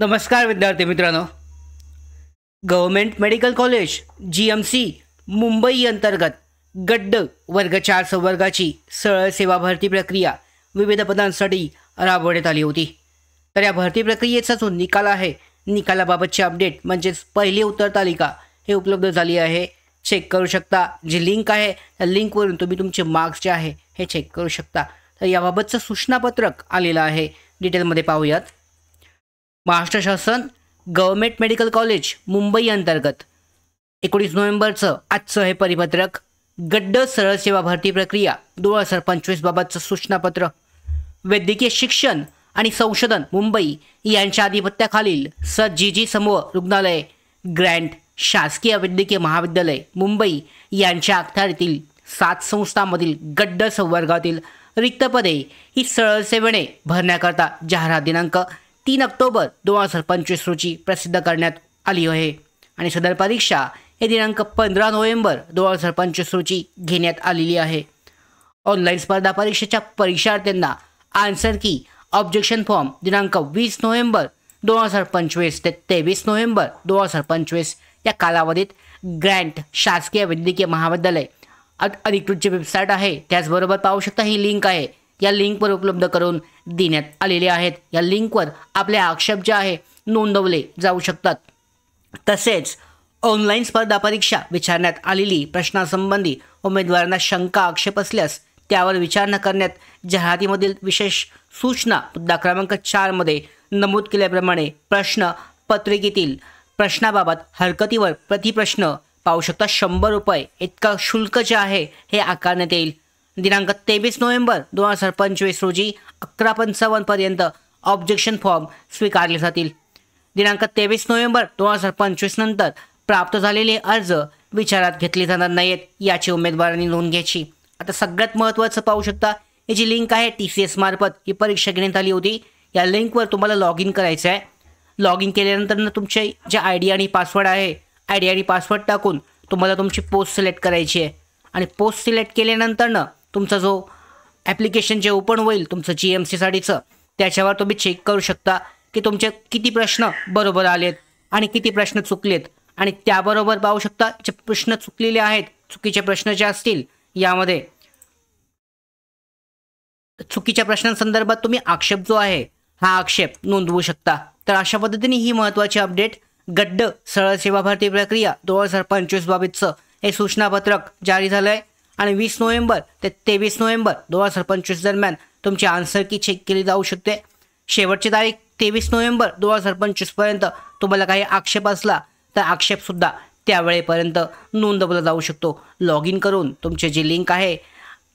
नमस्कार विद्यार्थी मित्रांनो। Government medical college GMC Mumbai अंतर्गत गड्ड वर्ग 4 संवर्गाची सरळ सेवा भरती प्रक्रिया विविध पदांसाठी राबवण्यात आली होती। तर या भरती प्रक्रियेचा जो निकाल आहे, निकालाबाबतचे अपडेट म्हणजेच पहिली उत्तर तालिका हे उपलब्ध झाली आहे। चेक करू शकता। जी लिंक आहे त्या लिंकवरून तुम्ही तुमचे मार्क्स जे आहे हे चेक करू शकता। तर याबाबतचं सूचनापत्रक आलेलं आहे, डिटेलमध्ये पाहूयात। महाराष्ट्र शासन गव्हर्मेंट मेडिकल कॉलेज मुंबई अंतर्गत 19 नोव्हेंबरचं आजचं हे परिपत्रक गड्ड सरळ सेवा भरती प्रक्रिया 2025 बाबतचं सूचनापत्र। वैद्यकीय शिक्षण आणि संशोधन मुंबई यांच्या आधिपत्याखालील जी समूह रुग्णालय ग्रँट शासकीय वैद्यकीय महाविद्यालय मुंबई यांच्या अखत्यारीतील 7 संस्थांमधील गड्ड संवर्गातील रिक्त पदे ही सरळ सेवेने भरण्याकरता जाहिरात दिनांक 3 ऑक्टोबर 2025 रोजी प्रसिद्ध करण्यात आली आहे आणि सदर परीक्षा हे दिनांक 15 नोव्हेंबर 2025 रोजी घेण्यात आलेली आहे। ऑनलाईन स्पर्धा परीक्षेच्या परीक्षार्थ्यांना आन्सर की ऑब्जेक्शन फॉर्म दिनांक 20 नोव्हेंबर 2025 ते 23 नोव्हेंबर 2025 या कालावधीत ग्रँट शासकीय वैद्यकीय महाविद्यालय अधिकृत जी वेबसाईट आहे त्याचबरोबर पाहू शकता ही लिंक आहे, या लिंकवर उपलब्ध करून देण्यात आलेले आहेत। या लिंकवर आपले आक्षेप जे आहे नोंदवले जाऊ शकतात। तसेच ऑनलाईन स्पर्धा परीक्षा विचारण्यात आलेली प्रश्नासंबंधी उमेदवारांना शंका आक्षेप असल्यास त्यावर विचारणा करण्यात जाहिरातीमधील विशेष सूचना मुद्दा क्रमांक 4 मध्ये नमूद केल्याप्रमाणे प्रश्न पत्रिकेतील प्रश्नाबाबत हरकतीवर प्रतिप्रश्न पाहू शकता 100 रुपये इतका शुल्क जे आहे हे आकारण्यात येईल। दिनांक 23 नोव्हेंबर 2025 रोजी 11:55 पर्यंत ऑब्जेक्शन फॉर्म स्वीकारले जातील। दिनांक 23 नोव्हेंबर 2025 नंतर प्राप्त झालेले अर्ज विचारात घेतले जाणार नाहीत, याची उमेदवारांनी नोंद घ्यायची। आता सगळ्यात महत्त्वाचं पाहू शकता, ही जी लिंक आहे TCS मार्फत ही परीक्षा घेण्यात आली होती। या लिंकवर तुम्हाला लॉग इन करायचं आहे। लॉग इन केल्यानंतर तुमचे जे ID आणि पासवर्ड आहे, ID आणि पासवर्ड टाकून तुम्हाला तुमची पोस्ट सिलेक्ट करायची आहे आणि पोस्ट सिलेक्ट केल्यानंतर तुमचा जो ॲप्लिकेशन जे ओपन होईल तुमचं GMCसाठीचं, त्याच्यावर तुम्ही चेक करू शकता की तुमचे किती प्रश्न बरोबर आलेत आणि किती प्रश्न चुकलेत। आणि त्याबरोबर पाहू शकता जे प्रश्न चुकलेले आहेत, चुकीचे प्रश्न जे असतील यामध्ये चुकीच्या प्रश्नांसंदर्भात तुम्ही आक्षेप जो आहे हा आक्षेप नोंदवू शकता। तर अशा पद्धतीने ही महत्त्वाची अपडेट गड्ड सरळ सेवा भरती प्रक्रिया 2025 बाबतचं हे सूचनापत्रक जारी झालं आहे आणि 20 नोव्हेंबर ते 23 नोव्हेंबर 2025 दरम्यान तुमची आन्सर की चेक केली जाऊ शकते। शेवटची तारीख 23 नोव्हेंबर 2025 पर्यंत तुम्हाला काही आक्षेप असला तर आक्षेपसुद्धा त्यावेळेपर्यंत नोंदवला जाऊ शकतो। लॉग इन करून तुमचे जी लिंक आहे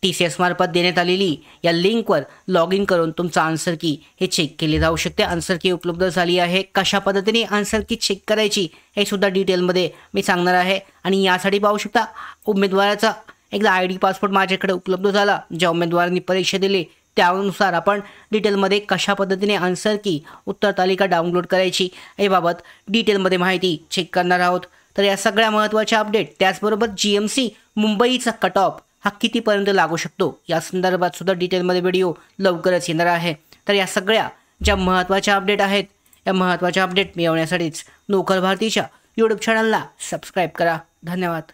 TCS मार्फत देण्यात आलेली, या लिंकवर लॉग इन करून तुमचं आन्सर की हे चेक केले जाऊ शकते। आन्सर की उपलब्ध झाली आहे। कशा पद्धतीने आन्सर की चेक करायची हे सुद्धा डिटेलमध्ये मी सांगणार आहे आणि यासाठी पाहू शकता उमेदवाराचा एकदा ID पासवर्ड माझ्याकडे उपलब्ध झाला। ज्या उमेदवारांनी परीक्षा दिली त्यानुसार आपण डिटेलमध्ये कशा पद्धतीने आन्सर की उत्तर तालिका डाउनलोड करायची याबाबत डिटेलमध्ये माहिती चेक करणार आहोत। तर या सगळ्या महत्त्वाच्या अपडेट, त्याचबरोबर GMC मुंबईचा कट ऑफ हा कितीपर्यंत लागू शकतो या संदर्भात सुद्धा डिटेलमध्ये व्हिडिओ लवकरच येणार आहे। तर या सगळ्या ज्या महत्त्वाच्या अपडेट आहेत, या महत्त्वाच्या अपडेट मिळवण्यासाठीच नोकर भारतीच्या YouTube चॅनलला सबस्क्राईब करा। धन्यवाद।